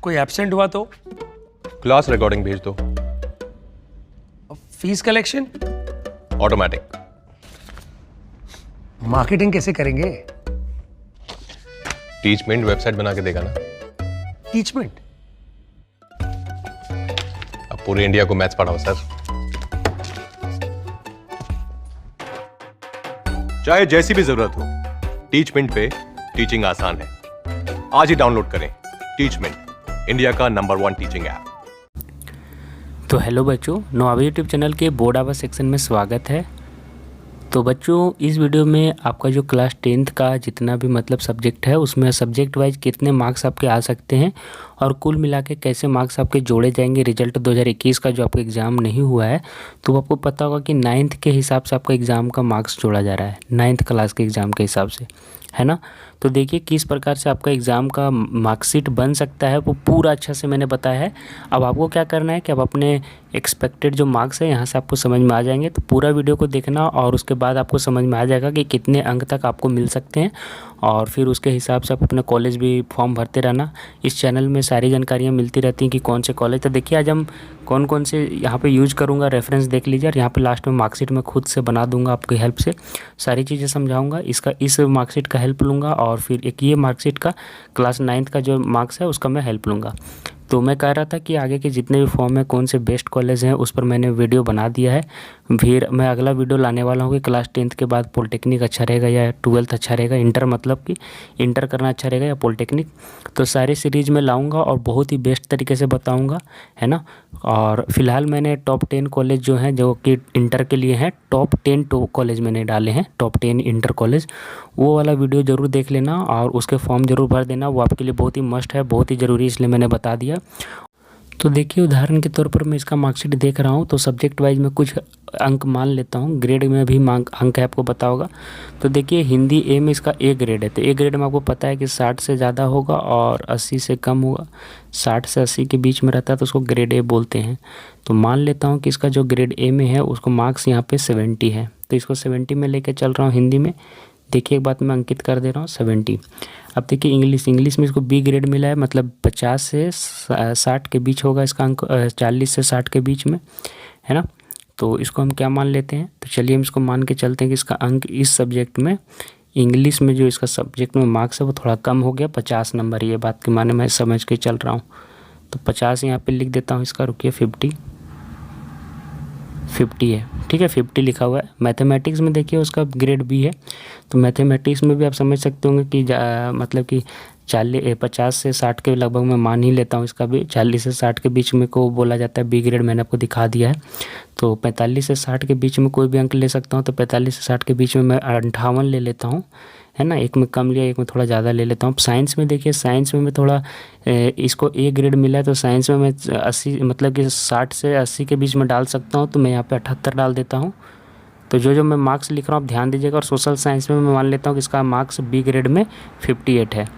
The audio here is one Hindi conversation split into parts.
कोई एब्सेंट हुआ तो? क्लास रिकॉर्डिंग भेज दो। Fees collection? ऑटोमेटिक। मार्केटिंग कैसे करेंगे? टीचमेंट वेबसाइट बना के देगा ना। टीचमेंट? अब पूरे इंडिया को मैथ्स पढ़ाओ सर। चाहे जैसी भी जरूरत हो, टीचमेंट पे टीचिंग आसान है। आज ही डाउनलोड करें टीचमेंट, इंडिया का नंबर 1 टीचिंग ऐप। तो हेलो बच्चों, नवाबी यूट्यूब चैनल के बोर्ड आवर सेक्शन में स्वागत है। तो बच्चों, इस वीडियो में आपका जो क्लास 10th का जितना भी मतलब सब्जेक्ट है, उसमें सब्जेक्ट वाइज कितने मार्क्स आपके आ सकते हैं और कुल मिला के कैसे मार्क्स आपके जोड़े जाएंगे। रिजल्ट 2021 का जो आपका एग्ज़ाम नहीं हुआ है, तो आपको पता होगा कि 9th के हिसाब से आपका एग्ज़ाम का मार्क्स जोड़ा जा रहा है, 9th क्लास के एग्ज़ाम के हिसाब से, है ना। तो देखिए किस प्रकार से आपका एग्ज़ाम का मार्कशीट बन सकता है, वो पूरा अच्छा से मैंने बताया है। अब आपको क्या करना है कि अब अपने एक्सपेक्टेड जो मार्क्स है यहाँ से आपको समझ में आ जाएंगे। तो पूरा वीडियो को देखना और उसके बाद आपको समझ में आ जाएगा कि कितने अंक तक आपको मिल सकते हैं, और फिर उसके हिसाब से आप अपना कॉलेज भी फॉर्म भरते रहना। इस चैनल में सारी जानकारियाँ मिलती रहती हैं कि कौन से कॉलेज। तो देखिए आज हम कौन कौन से यहाँ पे यूज करूँगा, रेफरेंस देख लीजिए, और यहाँ पे लास्ट में मार्कशीट में खुद से बना दूंगा, आपकी हेल्प से सारी चीज़ें समझाऊंगा। इस मार्कशीट का हेल्प लूँगा, और फिर एक ये मार्कशीट का क्लास 9th का जो मार्क्स है उसका मैं हेल्प लूँगा। तो मैं कह रहा था कि आगे के जितने भी फॉर्म है, कौन से बेस्ट कॉलेज हैं, उस पर मैंने वीडियो बना दिया है। फिर मैं अगला वीडियो लाने वाला हूँ कि क्लास 10th के बाद पॉलिटेक्निक अच्छा रहेगा या 12th अच्छा रहेगा, इंटर मतलब कि इंटर करना अच्छा रहेगा या पॉलिटेक्निक। तो सारी सीरीज़ में लाऊंगा और बहुत ही बेस्ट तरीके से बताऊंगा, है ना। और फिलहाल मैंने टॉप 10 कॉलेज जो हैं, जो कि इंटर के लिए हैं, टॉप 10 कॉलेज मैंने डाले हैं, टॉप 10 इंटर कॉलेज। वो वाला वीडियो ज़रूर देख लेना और उसके फॉर्म ज़रूर भर देना, वो आपके लिए बहुत ही मस्ट है, बहुत ही ज़रूरी, इसलिए मैंने बता दिया। तो देखिए उदाहरण के तौर पर मैं इसका मार्कशीट देख रहा हूँ, तो सब्जेक्ट वाइज मैं कुछ अंक मान लेता हूँ, ग्रेड में भी अंक है, आपको पता होगा। तो देखिए हिंदी ए में इसका ए ग्रेड है, तो ए ग्रेड में आपको पता है कि 60 से ज़्यादा होगा और 80 से कम होगा। 60 से 80 के बीच में रहता है तो उसको ग्रेड ए बोलते हैं। तो मान लेता हूँ कि इसका जो ग्रेड ए में है उसको मार्क्स यहाँ पे 70 है, तो इसको 70 में लेके चल रहा हूँ हिंदी में। देखिए एक बात मैं अंकित कर दे रहा हूँ 70। अब देखिए इंग्लिश में इसको बी ग्रेड मिला है, मतलब 50 से 60 के बीच होगा इसका अंक, 40 से 60 के बीच में, है ना। तो इसको हम क्या मान लेते हैं, तो चलिए हम इसको मान के चलते हैं कि इसका अंक इस सब्जेक्ट में, इंग्लिश में जो इसका सब्जेक्ट में मार्क्स है वो थोड़ा कम हो गया, 50 नंबर। ये बात के माने मैं समझ के चल रहा हूँ, तो 50 यहाँ पर लिख देता हूँ इसका, रुकिए 50 है, ठीक है, 50 लिखा हुआ है। मैथमेटिक्स में देखिए उसका ग्रेड बी है, तो मैथमेटिक्स में भी आप समझ सकते होंगे कि मतलब कि 50 से 60 के लगभग मैं मान ही लेता हूँ इसका भी, 40 से 60 के बीच में को बोला जाता है बी ग्रेड, मैंने आपको दिखा दिया है। तो 45 से 60 के बीच में कोई भी अंक ले सकता हूँ, तो 45 से 60 के बीच में मैं 58 ले लेता हूँ, है ना। एक में कम लिया, एक में थोड़ा ज़्यादा ले लेता हूँ। साइंस में देखिए, साइंस में मैं थोड़ा इसको ए ग्रेड मिला है, तो साइंस में मैं 80 मतलब कि 60 से 80 के बीच में डाल सकता हूँ, तो मैं यहाँ पे 78 डाल देता हूँ। तो जो मैं मार्क्स लिख रहा हूँ आप ध्यान दीजिएगा। और सोशल साइंस में मैं मान लेता हूँ कि इसका मार्क्स बी ग्रेड में 58 है।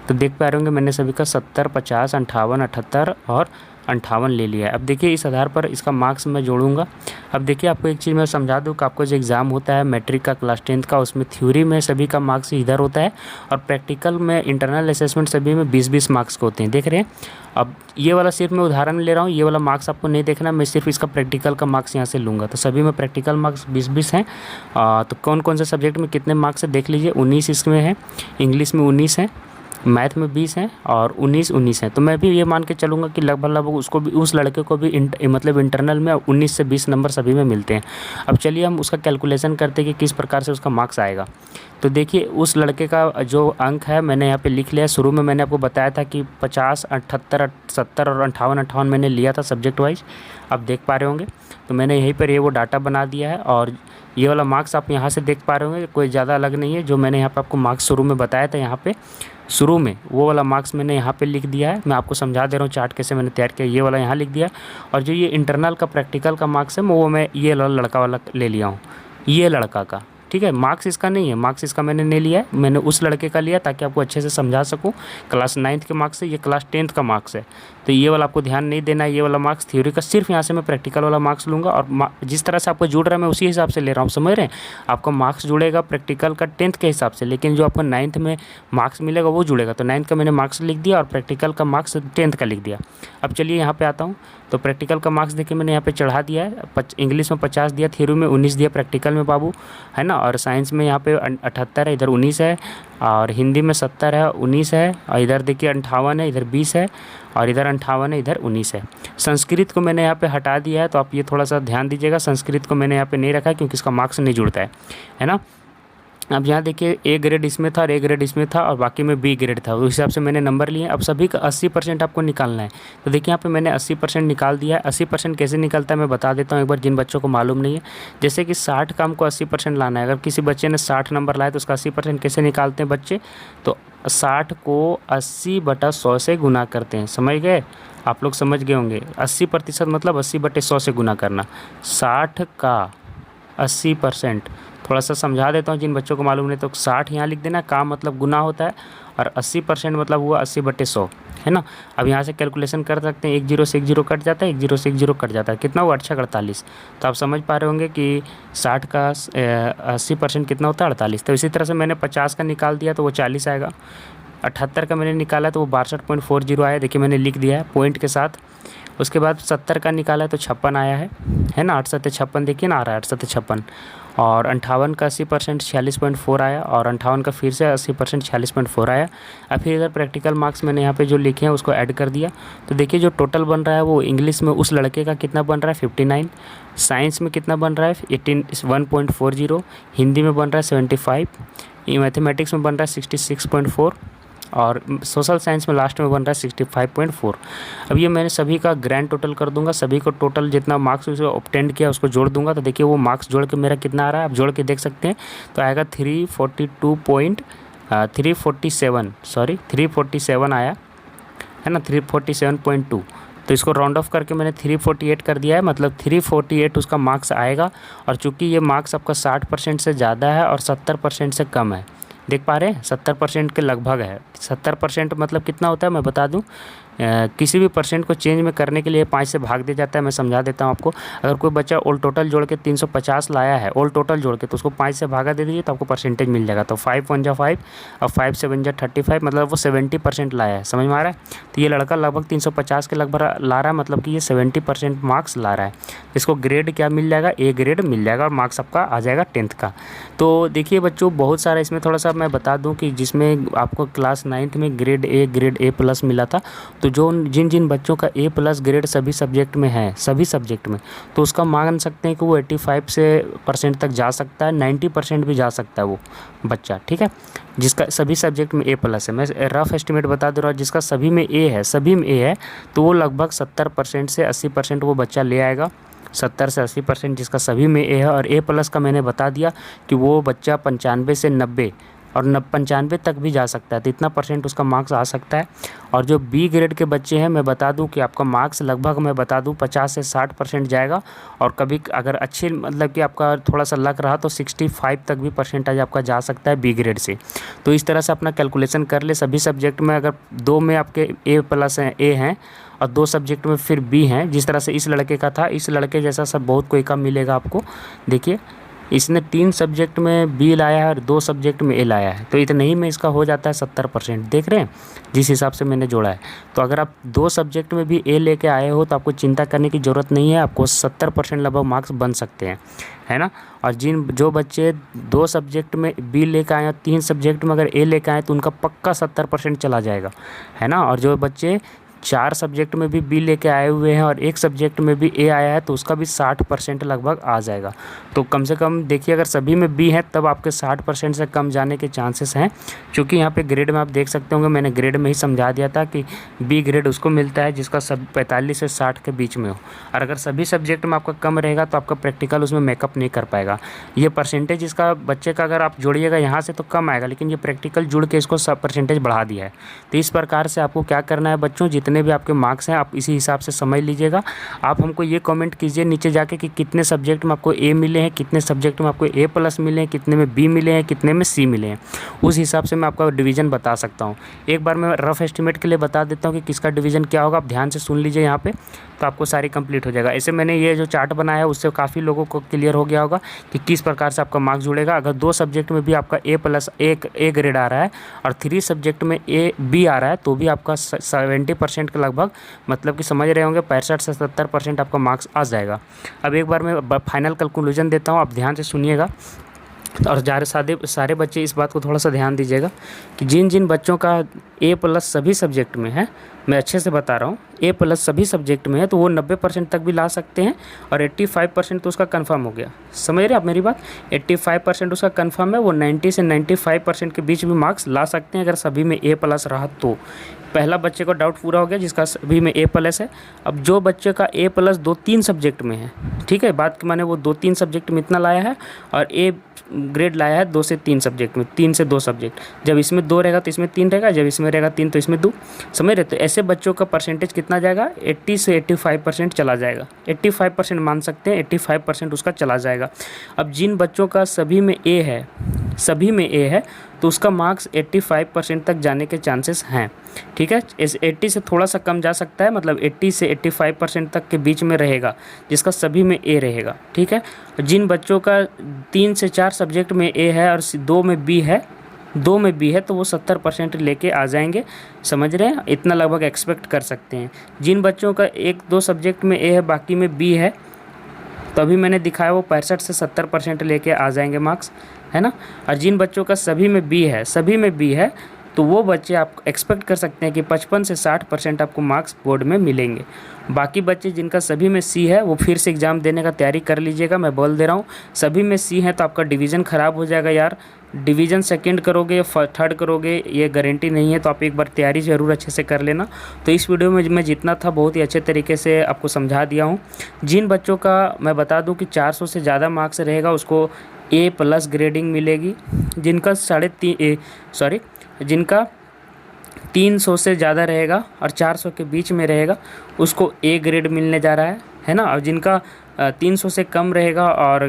तो देख पा रहे होंगे मैंने सभी का 70, 50, 58, 78 और 58 ले लिया है। अब देखिए इस आधार पर इसका मार्क्स मैं जोड़ूंगा। अब देखिए आपको एक चीज़ मैं समझा दूं कि आपको जो एग्ज़ाम होता है मैट्रिक का, क्लास 10th का, उसमें थ्योरी में सभी का मार्क्स इधर होता है, और प्रैक्टिकल में इंटरनल असेसमेंट सभी में 20-20 मार्क्स के होते हैं, देख रहे हैं। अब ये वाला सिर्फ मैं उदाहरण ले रहा हूँ, ये वाला मार्क्स आपको नहीं देखना, मैं सिर्फ इसका प्रैक्टिकल का मार्क्स यहाँ से लूँगा। तो सभी में प्रैक्टिकल मार्क्स 20-20 हैं। तो कौन कौन से सब्जेक्ट में कितने मार्क्स है देख लीजिए। 19 इसमें है, इंग्लिश में 19 है, मैथ में 20 हैं और 19 हैं। तो मैं भी ये मान के चलूँगा कि लगभग उसको भी, उस लड़के को भी मतलब इंटरनल में 19 से 20 नंबर सभी में मिलते हैं। अब चलिए हम उसका कैलकुलेशन करते हैं कि किस प्रकार से उसका मार्क्स आएगा। तो देखिए उस लड़के का जो अंक है मैंने यहाँ पे लिख लिया। शुरू में मैंने आपको बताया था कि 50, 78, 70 और 58 मैंने लिया था सब्जेक्ट वाइज, आप देख पा रहे होंगे। तो मैंने यहीं पर ये वो डाटा बना दिया है, और ये वाला मार्क्स आप यहाँ से देख पा रहे होंगे, कोई ज़्यादा अलग नहीं है। जो मैंने यहाँ पे आपको मार्क्स शुरू में बताया था, यहाँ पे शुरू में वो वाला मार्क्स मैंने यहाँ पे लिख दिया है। मैं आपको समझा दे रहा हूँ चार्ट कैसे मैंने तैयार किया, ये वाला यहाँ लिख दिया। और जो ये इंटरनल का प्रैक्टिकल का मार्क्स है वो मैं ये लड़का वाला ले लिया हूँ, ये लड़का का, ठीक है। मार्क्स इसका नहीं है, मार्क्स इसका मैंने नहीं लिया है, मैंने उस लड़के का लिया ताकि आपको अच्छे से समझा सकूँ। क्लास 9th के मार्क्स है, ये क्लास 10th का मार्क्स है, तो ये वाला आपको ध्यान नहीं देना है। ये वाला मार्क्स थ्योरी का, सिर्फ यहाँ से मैं प्रैक्टिकल वाला मार्क्स लूँगा और जिस तरह से आपको जुड़ रहा है मैं उसी हिसाब से ले रहा हूँ, समझ रहे हैं। आपका मार्क्स जुड़ेगा प्रैक्टिकल का 10th के हिसाब से, लेकिन जो आपको 9th में मार्क्स मिलेगा वो जुड़ेगा। तो 9th का मैंने मार्क्स लिख दिया और प्रैक्टिकल का मार्क्स 10th का लिख दिया। अब चलिए यहाँ पे आता हूँ, तो प्रैक्टिकल का मार्क्स देखिए मैंने यहाँ पे चढ़ा दिया है। इंग्लिश में 50 दिया, थ्योरी में 19 दिया, प्रैक्टिकल में बाबू, है ना। और साइंस में यहाँ पे 78 है, इधर 19 है, और हिंदी में 70 है, 19 है, और इधर देखिए 58 है, इधर 20 है, और इधर 58 है, इधर 19 है। संस्कृत को मैंने यहाँ पे हटा दिया है, तो आप ये थोड़ा सा ध्यान दीजिएगा। संस्कृत को मैंने यहाँ पे नहीं रखा क्योंकि इसका मार्क्स नहीं जुड़ता है ना। अब यहाँ देखिए ए ग्रेड इसमें था और ए ग्रेड इसमें था और बाकी में बी ग्रेड था, उस हिसाब से मैंने नंबर लिए। अब सभी का 80% आपको निकालना है, तो देखिए यहाँ पे मैंने 80% निकाल दिया है। 80% कैसे निकलता है मैं बता देता हूँ एक बार, जिन बच्चों को मालूम नहीं है। जैसे कि 60 का हमको 80% लाना है। अगर किसी बच्चे ने 60 नंबर लाए तो उसका 80% कैसे निकालते हैं बच्चे, तो 60 को 80/100 से गुना करते हैं, समझ गए। आप लोग समझ गए होंगे। 80% मतलब 80/100 से गुना करना। 60 का 80%, थोड़ा सा समझा देता हूँ जिन बच्चों को मालूम नहीं, तो 60 यहाँ लिख देना, का मतलब गुना होता है, और 80% मतलब हुआ 80/100, है ना। अब यहाँ से कैलकुलेशन कर सकते हैं, 1 0 से 1 0 कट जाता है, 1 0 से 1 0 कट जाता है, कितना हुआ 48। तो आप समझ पा रहे होंगे कि 60 का 80% कितना होता है 48। तो इसी तरह से मैंने 50 का निकाल दिया तो वो 40 आएगा। 78 का मैंने निकाला तो वो 62.40 आया, देखिए मैंने लिख दिया है पॉइंट के साथ। उसके बाद 70 का निकाला तो 56 आया है ना। 8 7 56 देखिए ना आ रहा है, 8 7 56। और 58 का 80% 46.4 आया, और 58 का फिर से 80% 46.4 आया। अब फिर इधर प्रैक्टिकल मार्क्स मैंने यहाँ पे जो लिखे हैं उसको ऐड कर दिया। तो देखिए जो टोटल बन रहा है वो इंग्लिश में उस लड़के का कितना बन रहा है 59, साइंस में कितना बन रहा है 1.40, हिंदी में बन रहा है 75, मैथमेटिक्स में बन रहा है 66.4, और सोशल साइंस में लास्ट में बन रहा है 65.4। अब ये मैंने सभी का ग्रैंड टोटल कर दूंगा, सभी को टोटल जितना मार्क्स उसे ऑब्टेंड किया उसको जोड़ दूंगा। तो देखिए वो मार्क्स जोड़ के मेरा कितना आ रहा है, आप जोड़ के देख सकते हैं। तो आएगा 347 आया है ना, 347.2। तो इसको राउंड ऑफ करके मैंने 348 कर दिया है, मतलब 348 उसका मार्क्स आएगा। और चूँकि ये मार्क्स आपका 60% से ज़्यादा है और 70% से कम है, देख पा रहे हैं 70% के लगभग है। 70% मतलब कितना होता है मैं बता दूं, किसी भी परसेंट को चेंज में करने के लिए 5 से भाग दिया जाता है। मैं समझा देता हूं आपको। अगर कोई बच्चा ऑल टोटल जोड़ के 350 लाया है, ऑल टोटल जोड़ के, तो उसको 5 से भागा दे दीजिए तो आपको परसेंटेज मिल जाएगा। तो 5 1 जा 5 और 5 7 जा 35, मतलब वो 70% लाया है, समझ में आ रहा है। तो ये लड़का लगभग 350 के लगभग ला रहा है, मतलब कि ये 70% मार्क्स ला रहा है। इसको ग्रेड क्या मिल जाएगा, ए ग्रेड मिल जाएगा, और मार्क्स आपका आ जाएगा 10th का। तो देखिए बच्चों बहुत सारा इसमें थोड़ा सा मैं बता दूँ कि जिसमें आपको क्लास 9th में ग्रेड ए प्लस मिला था, तो जो जिन बच्चों का A+ ग्रेड सभी सब्जेक्ट में है, सभी सब्जेक्ट में, तो उसका मान सकते हैं कि वो 85% तक जा सकता है, 90% भी जा सकता है वो बच्चा, ठीक है, जिसका सभी सब्जेक्ट में A+ है। मैं रफ एस्टिमेट बता दे रहा हूँ, जिसका सभी में A है, सभी में A है, तो वो लगभग 70% से 80% वो बच्चा ले आएगा। 70 से 80% जिसका सभी में A है। और A+ का मैंने बता दिया कि वो बच्चा 95 से 90 और 95 तक भी जा सकता है, तो इतना % उसका मार्क्स आ सकता है। और जो B ग्रेड के बच्चे हैं, मैं बता दूं कि आपका मार्क्स लगभग मैं बता दूं 50 से 60% जाएगा, और कभी अगर अच्छे मतलब कि आपका थोड़ा सा लक रहा तो 65 तक भी % आपका जा सकता है B ग्रेड से। तो इस तरह से अपना कैलकुलेशन कर ले। सभी सब्जेक्ट में अगर 2 में आपके A+ हैं, A हैं, और 2 सब्जेक्ट में फिर B हैं, जिस तरह से इस लड़के का था, इस लड़के जैसा सब बहुत कोई कम मिलेगा आपको। देखिए इसने 3 सब्जेक्ट में B लाया है और 2 सब्जेक्ट में A लाया है, तो इतने ही में इसका हो जाता है 70%। देख रहे हैं जिस हिसाब से मैंने जोड़ा है। तो अगर आप 2 सब्जेक्ट में भी A लेके आए हो तो आपको चिंता करने की ज़रूरत नहीं है, आपको 70% लगभग मार्क्स बन सकते हैं, है ना। और जो बच्चे 2 सब्जेक्ट में B लेकर आए, 3 सब्जेक्ट में अगर A लेकर आए, तो उनका पक्का 70% चला जाएगा, है ना। और जो बच्चे 4 सब्जेक्ट में भी B लेके आए हुए हैं और 1 सब्जेक्ट में भी A आया है, तो उसका भी 60% लगभग आ जाएगा। तो कम से कम देखिए अगर सभी में B है तब आपके 60% से कम जाने के चांसेस हैं। क्योंकि यहाँ पे ग्रेड में आप देख सकते होंगे, मैंने ग्रेड में ही समझा दिया था कि B ग्रेड उसको मिलता है जिसका सब 45 से 60 के बीच में हो। और अगर सभी सब्जेक्ट में आपका कम रहेगा तो आपका प्रैक्टिकल उसमें मेकअप नहीं कर पाएगा। ये परसेंटेज इसका बच्चे का अगर आप जोड़िएगा यहाँ से तो कम आएगा, लेकिन ये प्रैक्टिकल जुड़ के इसको सब परसेंटेज बढ़ा दिया है। तो इस प्रकार से आपको क्या करना है बच्चों, जितने भी आपके मार्क्स हैं आप इसी हिसाब से समझ लीजिएगा। आप हमको ये कमेंट कीजिए नीचे जाके कि कितने सब्जेक्ट में आपको ए मिले हैं, कितने सब्जेक्ट में आपको ए प्लस मिले हैं, कितने में बी मिले हैं, कितने में सी मिले हैं। उस हिसाब से मैं आपका डिवीज़न बता सकता हूँ। एक बार मैं रफ एस्टिमेट के लिए बता देता हूँ कि किसका डिवीज़न क्या होगा। आप ध्यान से सुन लीजिए यहाँ पे, तो आपको सारी कंप्लीट हो जाएगा। ऐसे मैंने ये जो चार्ट बनाया है उससे काफ़ी लोगों को क्लियर हो गया होगा कि किस प्रकार से आपका मार्क्स जुड़ेगा। अगर 2 सब्जेक्ट में भी आपका ए प्लस ए ग्रेड आ रहा है और 3 सब्जेक्ट में ए बी आ रहा है तो भी आपका 70% के लगभग, मतलब कि समझ रहे होंगे 65 से 70% आपका मार्क्स आ जाएगा। अब एक बार मैं फाइनल कंक्लूजन देता हूँ, आप ध्यान से सुनिएगा और सारे बच्चे इस बात को थोड़ा सा ध्यान दीजिएगा कि जिन जिन बच्चों का ए प्लस सभी सब्जेक्ट में है, मैं अच्छे से बता रहा हूँ, ए प्लस सभी सब्जेक्ट में है तो वो 90% तक भी ला सकते हैं और 85% तो उसका कंफर्म हो गया। समझ रहे हैं आप मेरी बात? 85% उसका कंफर्म है, वो 90 से 95% के बीच में मार्क्स ला सकते हैं अगर सभी में ए प्लस रहा तो। पहला बच्चे को डाउट पूरा हो गया जिसका सभी में ए प्लस है। अब जो बच्चे का ए प्लस 2-3 सब्जेक्ट में है, ठीक है, बात की माने वो 2-3 सब्जेक्ट में इतना लाया है और ए ग्रेड लाया है 2 से 3 सब्जेक्ट में, 3 से 2 सब्जेक्ट। जब इसमें 2 रहेगा तो इसमें 3 रहेगा, जब इसमें रहेगा 3 तो इसमें 2। समझ रहे? तो ऐसे बच्चों का परसेंटेज कितना जाएगा? 80 से 85% चला जाएगा। 85% मान सकते हैं, 85% उसका चला जाएगा। अब जिन बच्चों का सभी में ए है तो उसका मार्क्स 85% तक जाने के चांसेस हैं। ठीक है, इस 80 से थोड़ा सा कम जा सकता है, मतलब 80 से 85% तक के बीच में रहेगा जिसका सभी में ए रहेगा। ठीक है, जिन बच्चों का 3 से 4 सब्जेक्ट में ए है और 2 में बी है तो वो 70% लेके आ जाएंगे। समझ रहे हैं? इतना लगभग एक्सपेक्ट कर सकते हैं। जिन बच्चों का 1-2 सब्जेक्ट में ए है बाकी में बी है तो अभी मैंने दिखाया वो 65 से 70% लेके आ जाएंगे मार्क्स, है ना। और जिन बच्चों का सभी में बी है तो वो बच्चे आप एक्सपेक्ट कर सकते हैं कि 55 से 60% आपको मार्क्स बोर्ड में मिलेंगे। बाकी बच्चे जिनका सभी में सी है वो फिर से एग्ज़ाम देने का तैयारी कर लीजिएगा। मैं बोल दे रहा हूँ, सभी में सी है तो आपका डिवीज़न ख़राब हो जाएगा यार। डिवीज़न सेकंड करोगे या थर्ड करोगे ये गारंटी नहीं है, तो आप एक बार तैयारी ज़रूर अच्छे से कर लेना। तो इस वीडियो में मैं जितना था बहुत ही अच्छे तरीके से आपको समझा दिया हूँ। जिन बच्चों का मैं बता दूँ कि 400 से ज़्यादा मार्क्स रहेगा उसको ए प्लस ग्रेडिंग मिलेगी। जिनका 300 से ज़्यादा रहेगा और 400 के बीच में रहेगा उसको ए ग्रेड मिलने जा रहा है ना। और जिनका 300 से कम रहेगा और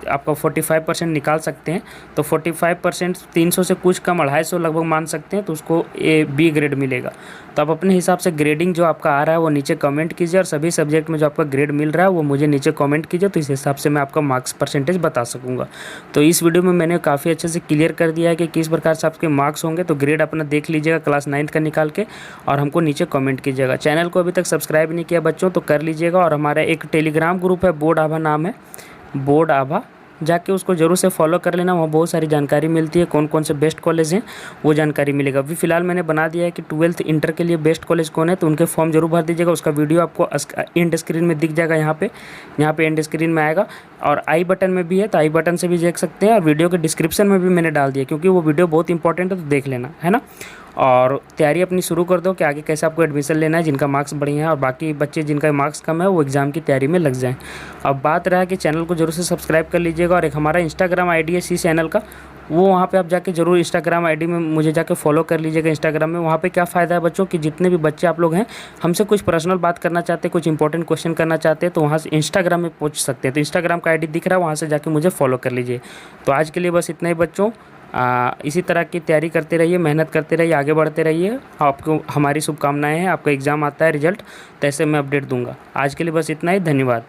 आपका 45% निकाल सकते हैं तो 45% 300 से कुछ कम 250 लगभग मान सकते हैं तो उसको ए बी ग्रेड मिलेगा। तो आप अपने हिसाब से ग्रेडिंग जो आपका आ रहा है वो नीचे कमेंट कीजिए और सभी सब्जेक्ट में जो आपका ग्रेड मिल रहा है वो मुझे नीचे कमेंट कीजिए, तो इस हिसाब से मैं आपका मार्क्स परसेंटेज बता सकूँगा। तो इस वीडियो में मैंने काफ़ी अच्छे से क्लियर कर दिया है कि किस प्रकार से आपके मार्क्स होंगे। तो ग्रेड अपना देख लीजिएगा क्लास 9th का निकाल के और हमको नीचे कमेंट कीजिएगा। चैनल को अभी तक सब्सक्राइब नहीं किया बच्चों तो कर लीजिएगा। और हमारा एक टेलीग्राम ग्रुप है, बोर्ड आभा नाम है, बोर्ड आभा, जाके उसको ज़रूर से फॉलो कर लेना। वहाँ बहुत सारी जानकारी मिलती है, कौन कौन से बेस्ट कॉलेज हैं वो जानकारी मिलेगा। अभी फ़िलहाल मैंने बना दिया है कि 12th इंटर के लिए बेस्ट कॉलेज कौन है, तो उनके फॉर्म जरूर भर दीजिएगा। उसका वीडियो आपको एंड स्क्रीन में दिख जाएगा, यहाँ पे एंड स्क्रीन में आएगा और आई बटन में भी है, तो आई बटन से भी देख सकते हैं। और वीडियो के डिस्क्रिप्शन में भी मैंने डाल दिया क्योंकि वो वीडियो बहुत इंपॉर्टेंट है, तो देख लेना, है ना। और तैयारी अपनी शुरू कर दो कि आगे कैसे आपको एडमिशन लेना है, जिनका मार्क्स बढ़िया है और बाकी बच्चे जिनका मार्क्स कम है वो एग्ज़ाम की तैयारी में लग जाएं। अब बात रहा कि चैनल को जरूर से सब्सक्राइब कर लीजिएगा। और एक हमारा इंस्टाग्राम आईडी है सी चैनल का, वो वहाँ पे आप जाके जरूर इंस्टाग्राम आईडी में मुझे जाके फॉलो कर लीजिएगा इंस्टाग्राम में। वहाँ पे क्या फ़ायदा है बच्चों कि जितने भी बच्चे आप लोग हैं हमसे कुछ पर्सनल बात करना चाहते हैं, कुछ इंपॉर्टेंट क्वेश्चन करना चाहते हैं तो वहाँ से इंस्टाग्राम में पूछ सकते हैं। तो इंस्टाग्राम का आईडी दिख रहा है, वहाँ से जाके मुझे फॉलो कर लीजिए। तो आज के लिए बस इतना ही बच्चों। इसी तरह की तैयारी करते रहिए, मेहनत करते रहिए, आगे बढ़ते रहिए। आपको हमारी शुभकामनाएं हैं। आपका एग्ज़ाम आता है रिजल्ट, तो ऐसे मैं अपडेट दूंगा। आज के लिए बस इतना ही, धन्यवाद।